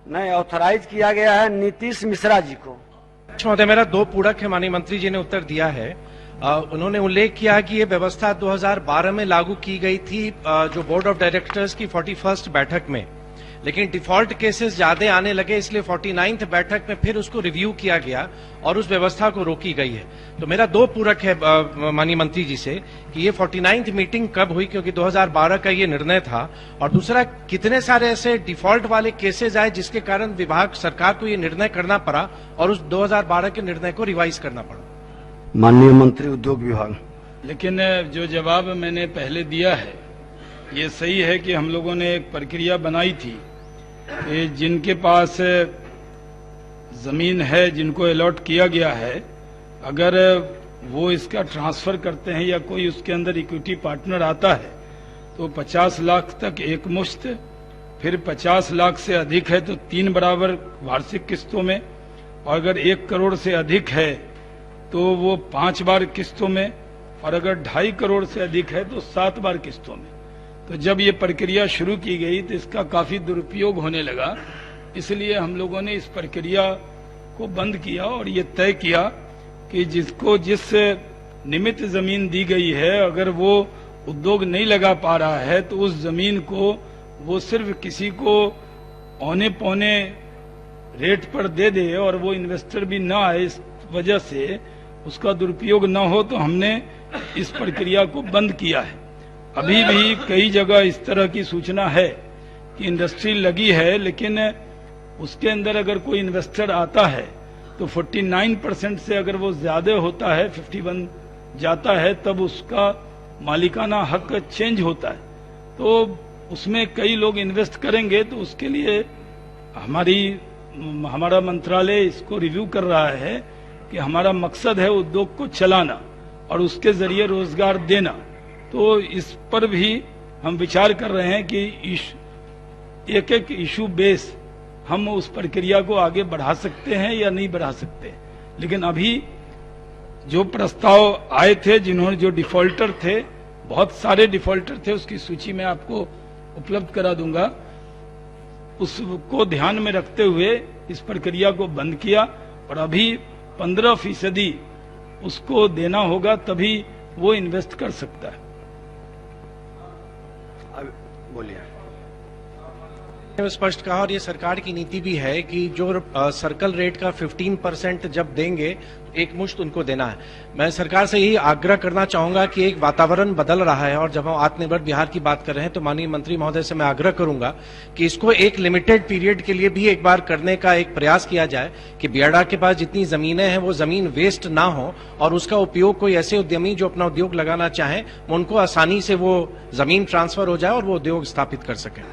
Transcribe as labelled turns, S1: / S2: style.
S1: नहीं ऑथराइज किया गया है नीतीश मिश्रा जी को।
S2: महोदय, मेरा दो पूरक है, माननीय मंत्री जी ने उत्तर दिया है। उन्होंने उल्लेख किया कि ये व्यवस्था 2012 में लागू की गई थी जो बोर्ड ऑफ डायरेक्टर्स की 41st बैठक में, लेकिन डिफॉल्ट केसेस ज्यादा आने लगे, इसलिए 49th बैठक में फिर उसको रिव्यू किया गया और उस व्यवस्था को रोकी गई है। तो मेरा दो पूरक है माननीय मंत्री जी से कि ये 49th मीटिंग कब हुई, क्योंकि 2012 का ये निर्णय था, और दूसरा कितने सारे ऐसे डिफॉल्ट वाले केसेज आए जिसके कारण विभाग सरकार को ये निर्णय करना पड़ा और उस 2012 के निर्णय को रिवाइज करना पड़ा।
S1: माननीय मंत्री उद्योग विभाग।
S3: लेकिन जो जवाब मैंने पहले दिया है ये सही है कि हम लोगों ने एक प्रक्रिया बनाई थी कि जिनके पास जमीन है, जिनको अलॉट किया गया है, अगर वो इसका ट्रांसफर करते हैं या कोई उसके अंदर इक्विटी पार्टनर आता है तो 50 लाख तक एक मुश्त, फिर 50 लाख से अधिक है तो 3 बराबर वार्षिक किस्तों में, और अगर 1 करोड़ से अधिक है तो वो 5 बार किस्तों में, और अगर 2.5 करोड़ से अधिक है तो 7 बार किस्तों में। तो जब ये प्रक्रिया शुरू की गई तो इसका काफी दुरुपयोग होने लगा, इसलिए हम लोगों ने इस प्रक्रिया को बंद किया और ये तय किया कि जिसको जिस निमित्त जमीन दी गई है अगर वो उद्योग नहीं लगा पा रहा है तो उस जमीन को वो सिर्फ किसी को औने पौने रेट पर दे दे और वो इन्वेस्टर भी ना आए, इस वजह से उसका दुरुपयोग न हो, तो हमने इस प्रक्रिया को बंद किया है। अभी भी कई जगह इस तरह की सूचना है कि इंडस्ट्री लगी है, लेकिन उसके अंदर अगर कोई इन्वेस्टर आता है तो 49% से अगर वो ज्यादा होता है, 51 जाता है, तब उसका मालिकाना हक चेंज होता है। तो उसमें कई लोग इन्वेस्ट करेंगे, तो उसके लिए हमारा मंत्रालय इसको रिव्यू कर रहा है कि हमारा मकसद है उद्योग को चलाना और उसके जरिए रोजगार देना। तो इस पर भी हम विचार कर रहे हैं कि एक एक इशू बेस हम उस प्रक्रिया को आगे बढ़ा सकते हैं या नहीं बढ़ा सकते। लेकिन अभी जो प्रस्ताव आए थे, जिन्होंने जो डिफॉल्टर थे, बहुत सारे डिफॉल्टर थे, उसकी सूची मैं आपको उपलब्ध करा दूंगा, उसको ध्यान में रखते हुए इस प्रक्रिया को बंद किया और अभी 15% उसको देना होगा, तभी वो इन्वेस्ट कर सकता है।
S1: बोलिए।
S2: स्पष्ट कहा, और ये सरकार की नीति भी है कि जो सर्कल रेट का 15% जब देंगे एक मुश्त उनको देना है। मैं सरकार से यही आग्रह करना चाहूंगा कि एक वातावरण बदल रहा है और जब हम आत्मनिर्भर बिहार की बात कर रहे हैं तो माननीय मंत्री महोदय से मैं आग्रह करूंगा कि इसको एक लिमिटेड पीरियड के लिए भी एक बार करने का एक प्रयास किया जाए कि बियाडा के पास जितनी जमीनें हैं वो जमीन वेस्ट ना हो और उसका उपयोग कोई ऐसे उद्यमी जो अपना उद्योग लगाना चाहें उनको आसानी से वो जमीन ट्रांसफर हो जाए और वो उद्योग स्थापित कर सकें।